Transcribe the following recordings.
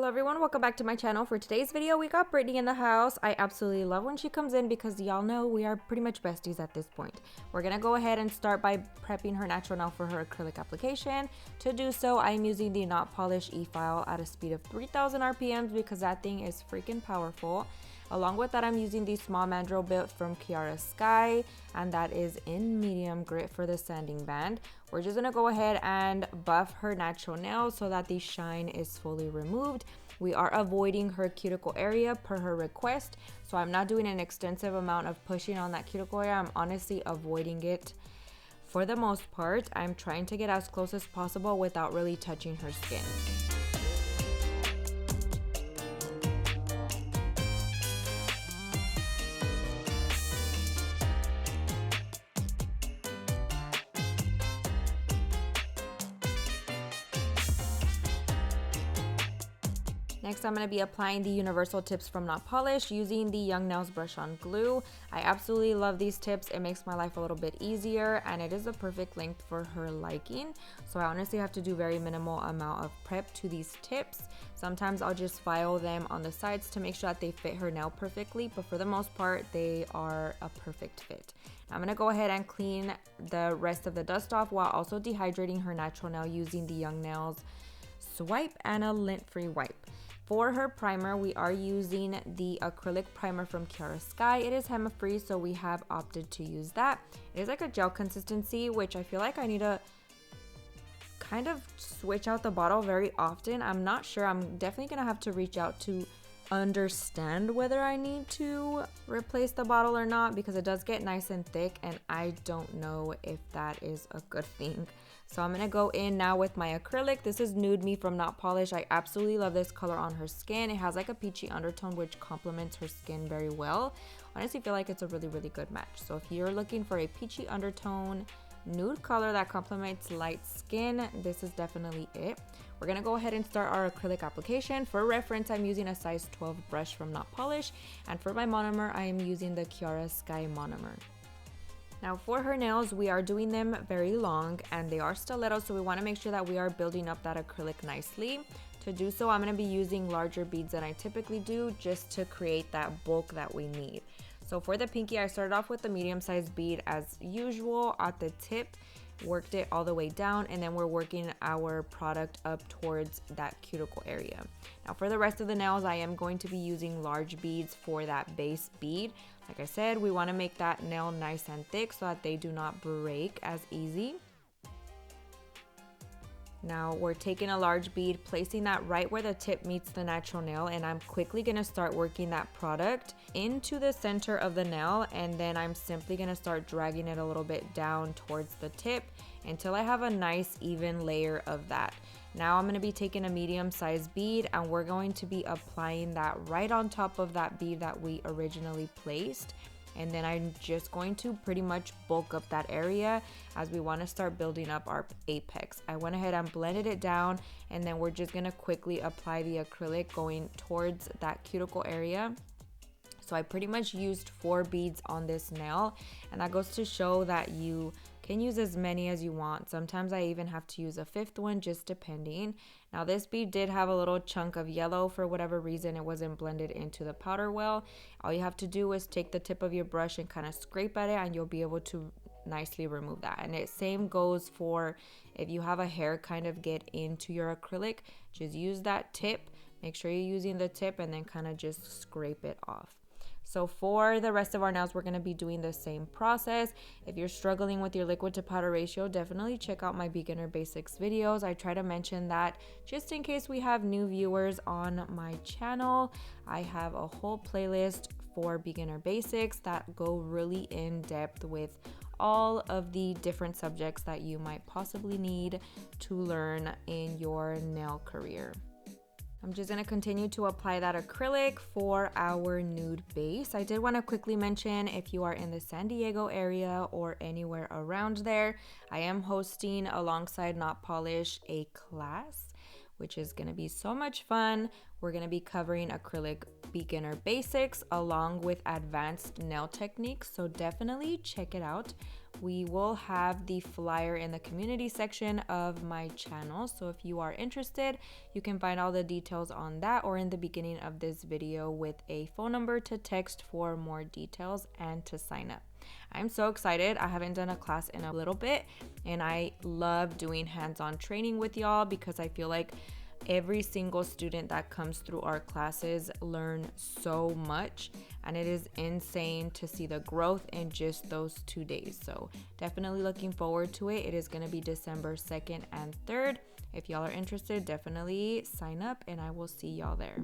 Hello everyone, welcome back to my channel. For today's video, we got Brittany in the house. I absolutely love when she comes in because y'all know we are pretty much besties at this point. We're gonna go ahead and start by prepping her natural nail for her acrylic application. To do so, I'm using the Not Polish Efile at a speed of 3000 RPMs because that thing is freaking powerful. Along with that, I'm using the small mandrel bit from Kiara Sky, and that is in medium grit for the sanding band. We're just gonna go ahead and buff her natural nail so that the shine is fully removed. We are avoiding her cuticle area per her request, so I'm not doing an extensive amount of pushing on that cuticle area. I'm honestly avoiding it for the most part. I'm trying to get as close as possible without really touching her skin. Next, I'm going to be applying the universal tips from Not Polish using the Young Nails brush on glue. I absolutely love these tips. It makes my life a little bit easier and it is the perfect length for her liking. So I honestly have to do very minimal amount of prep to these tips. Sometimes I'll just file them on the sides to make sure that they fit her nail perfectly, but for the most part, they are a perfect fit. I'm going to go ahead and clean the rest of the dust off while also dehydrating her natural nail using the Young Nails swipe and a lint-free wipe. For her primer, we are using the acrylic primer from Kiara Sky. It is HEMA-free, so we have opted to use that. It is like a gel consistency, which I feel like I need to kind of switch out the bottle very often. I'm not sure. I'm definitely gonna have to reach out to understand whether I need to replace the bottle or not, because it does get nice and thick and I don't know if that is a good thing. So I'm gonna go in now with my acrylic. This is Nude Me from Not Polish. I absolutely love this color on her skin. It has like a peachy undertone which complements her skin very well. Honestly feel like it's a really good match. So if you're looking for a peachy undertone nude color that complements light skin, this is definitely it. We're gonna go ahead and start our acrylic application. For reference, I'm using a size 12 brush from Not Polish, and for my monomer, I am using the Kiara Sky monomer. Now for her nails, we are doing them very long and they are stiletto, so we want to make sure that we are building up that acrylic nicely. To do so, I'm going to be using larger beads than I typically do just to create that bulk that we need. So for the pinky, I started off with the medium-sized bead as usual at the tip, worked it all the way down, and then we're working our product up towards that cuticle area. Now for the rest of the nails, I am going to be using large beads for that base bead. Like I said, we want to make that nail nice and thick so that they do not break as easy. Now we're taking a large bead, placing that right where the tip meets the natural nail, and I'm quickly going to start working that product into the center of the nail, and then I'm simply going to start dragging it a little bit down towards the tip until I have a nice even layer of that. Now I'm going to be taking a medium-sized bead and we're going to be applying that right on top of that bead that we originally placed. And then I'm just going to pretty much bulk up that area as we want to start building up our apex. I went ahead and blended it down, and then we're just going to quickly apply the acrylic going towards that cuticle area. So I pretty much used 4 beads on this nail, and that goes to show that you can use as many as you want. Sometimes I even have to use a 5th one, just depending. Now this bead did have a little chunk of yellow. For whatever reason, it wasn't blended into the powder well. All you have to do is take the tip of your brush and kind of scrape at it, and you'll be able to nicely remove that. And it same goes for if you have a hair kind of get into your acrylic, just use that tip. Make sure you're using the tip and then kind of just scrape it off. So for the rest of our nails, we're going to be doing the same process. If you're struggling with your liquid to powder ratio, definitely check out my beginner basics videos. I try to mention that just in case we have new viewers on my channel. I have a whole playlist for beginner basics that go really in depth with all of the different subjects that you might possibly need to learn in your nail career. I'm just going to continue to apply that acrylic for our nude base. I did want to quickly mention, if you are in the San Diego area or anywhere around there, I am hosting alongside Not Polish a class, which is going to be so much fun. We're going to be covering acrylic beginner basics along with advanced nail techniques, so definitely check it out. We will have the flyer in the community section of my channel, so if you are interested, you can find all the details on that or in the beginning of this video with a phone number to text for more details and to sign up. I'm so excited. I haven't done a class in a little bit, and I love doing hands-on training with y'all because I feel like every single student that comes through our classes learn so much, and it is insane to see the growth in just those 2 days. So definitely looking forward to it. It is going to be December 2nd and 3rd. If y'all are interested, definitely sign up and I will see y'all there.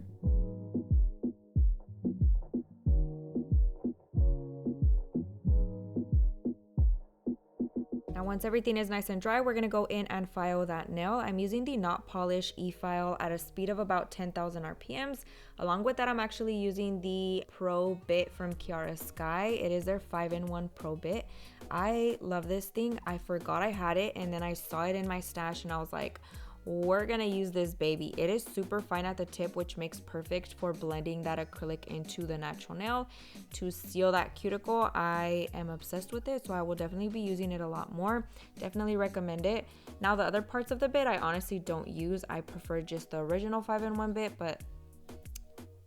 Now once everything is nice and dry, we're going to go in and file that nail. I'm using the Not Polish Efile at a speed of about 10,000 RPMs. Along with that, I'm actually using the Pro Bit from Kiara Sky. It is their 5-in-1 Pro Bit. I love this thing. I forgot I had it, and then I saw it in my stash and I was like, we're gonna use this baby. It is super fine at the tip, which makes perfect for blending that acrylic into the natural nail to seal that cuticle. I am obsessed with it, so I will definitely be using it a lot more. Definitely recommend it. Now the other parts of the bit I honestly don't use. I prefer just the original 5-in-1 bit, but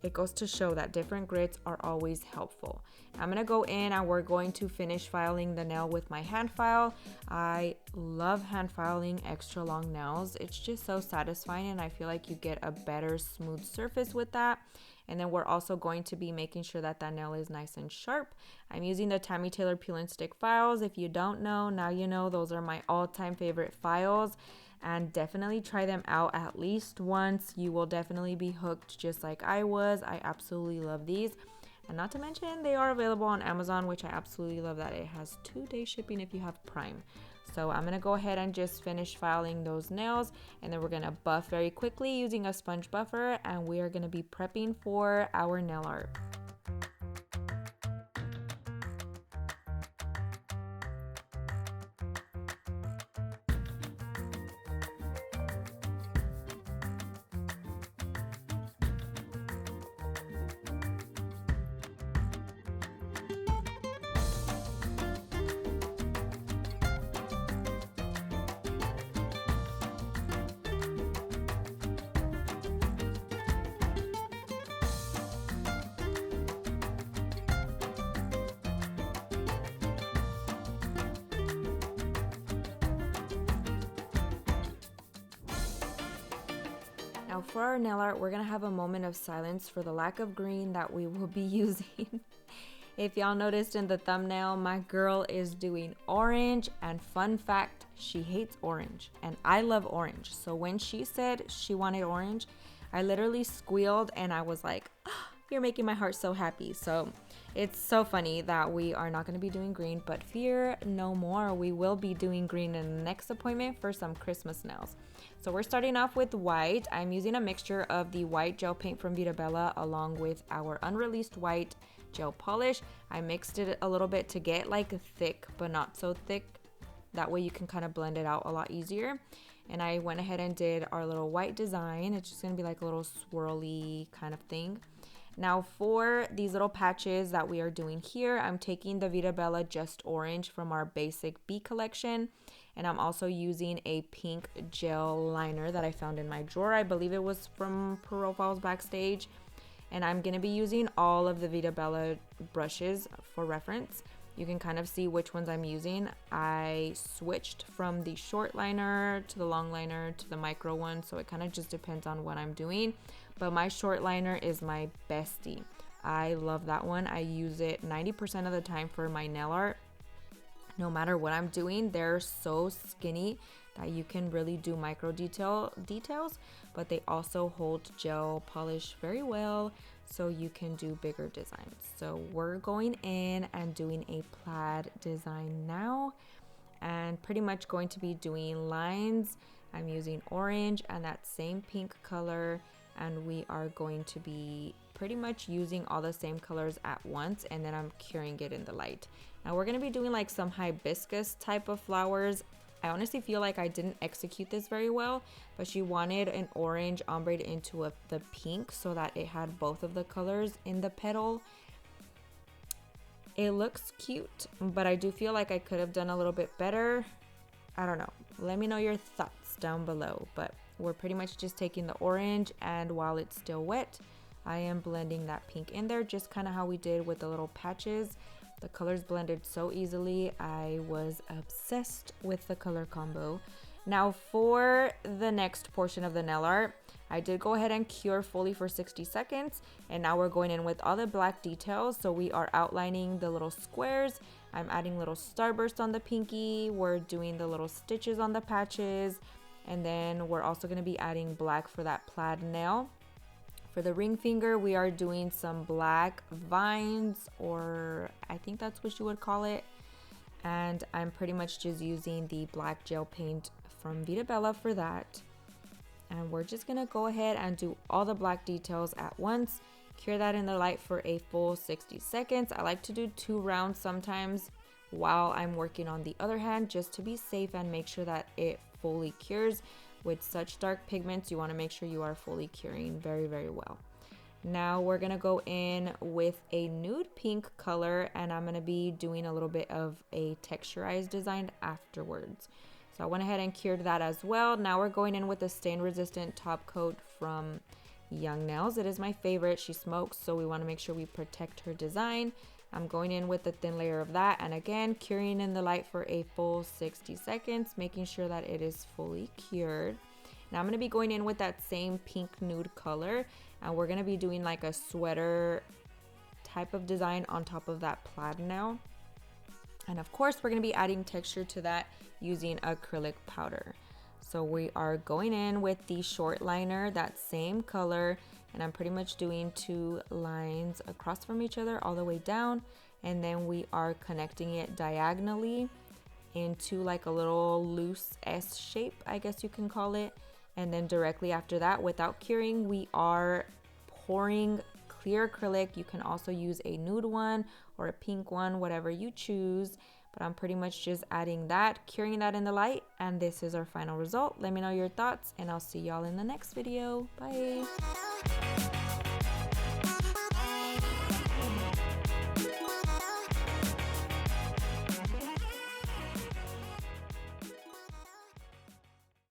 it goes to show that different grits are always helpful. I'm gonna go in and we're going to finish filing the nail with my hand file. I love hand filing extra long nails. It's just so satisfying, and I feel like you get a better smooth surface with that. And then we're also going to be making sure that that nail is nice and sharp. I'm using the Tammy Taylor Peel and Stick files. If you don't know, now you know. Those are my all-time favorite files, and definitely try them out at least once. You will definitely be hooked just like I was. I absolutely love these. And not to mention, they are available on Amazon, which I absolutely love that it has 2-day shipping if you have Prime. So I'm gonna go ahead and just finish filing those nails, and then we're gonna buff very quickly using a sponge buffer, and we are gonna be prepping for our nail art. Now for our nail art, we're gonna have a moment of silence for the lack of green that we will be using. If y'all noticed in the thumbnail, my girl is doing orange, and fun fact, she hates orange, and I love orange. So when she said she wanted orange, I literally squealed and I was like, oh, you're making my heart so happy. So it's so funny that we are not going to be doing green, but fear no more. We will be doing green in the next appointment for some Christmas nails. So we're starting off with white. I'm using a mixture of the white gel paint from Veeda Bella along with our unreleased white gel polish. I mixed it a little bit to get like thick, but not so thick. That way you can kind of blend it out a lot easier. And I went ahead and did our little white design. It's just going to be like a little swirly kind of thing. Now for these little patches that we are doing here, I'm taking the Veeda Bella Just Orange from our basic B collection. And I'm also using a pink gel liner that I found in my drawer. I believe it was from Profiles Backstage. And I'm going to be using all of the Veeda Bella brushes for reference. You can kind of see which ones I'm using. I switched from the short liner to the long liner to the micro one, so it kind of just depends on what I'm doing. But my short liner is my bestie. I love that one. I use it 90% of the time for my nail art. No matter what I'm doing, they're so skinny that you can really do micro details, but they also hold gel polish very well, so you can do bigger designs. So we're going in and doing a plaid design now, and pretty much going to be doing lines. I'm using orange and that same pink color, and we are going to be pretty much using all the same colors at once, and then I'm curing it in the light. Now we're going to be doing like some hibiscus type of flowers. I honestly feel like I didn't execute this very well, but she wanted an orange ombre into the pink so that it had both of the colors in the petal. It looks cute, but I do feel like I could have done a little bit better. I don't know. Let me know your thoughts down below, but we're pretty much just taking the orange, and while it's still wet, I am blending that pink in there, just kind of how we did with the little patches. The colors blended so easily. I was obsessed with the color combo. Now for the next portion of the nail art, I did go ahead and cure fully for 60 seconds, and now we're going in with all the black details. So we are outlining the little squares. I'm adding little starbursts on the pinky. We're doing the little stitches on the patches, and then we're also going to be adding black for that plaid nail. For the ring finger, we are doing some black vines, or I think that's what you would call it. And I'm pretty much just using the black gel paint from Veeda Bella for that. And we're just gonna go ahead and do all the black details at once. Cure that in the light for a full 60 seconds. I like to do 2 rounds sometimes while I'm working on the other hand, just to be safe and make sure that it fully cures. With such dark pigments, you want to make sure you are fully curing very, very well. Now we're gonna go in with a nude pink color, and I'm gonna be doing a little bit of a texturized design afterwards. So I went ahead and cured that as well. Now we're going in with the stain resistant top coat from Young Nails. It is my favorite. She smokes, so we want to make sure we protect her design. I'm going in with a thin layer of that, and again curing in the light for a full 60 seconds, making sure that it is fully cured. Now I'm going to be going in with that same pink nude color, and we're going to be doing like a sweater type of design on top of that plaid nail. And of course we're going to be adding texture to that using acrylic powder. So we are going in with the short liner, that same color, and I'm pretty much doing 2 lines across from each other all the way down, and then we are connecting it diagonally into like a little loose S shape, I guess you can call it. And then directly after that, without curing, we are pouring clear acrylic. You can also use a nude one or a pink one, whatever you choose, but I'm pretty much just adding that, curing that in the light, and this is our final result. Let me know your thoughts, and I'll see y'all in the next video. Bye.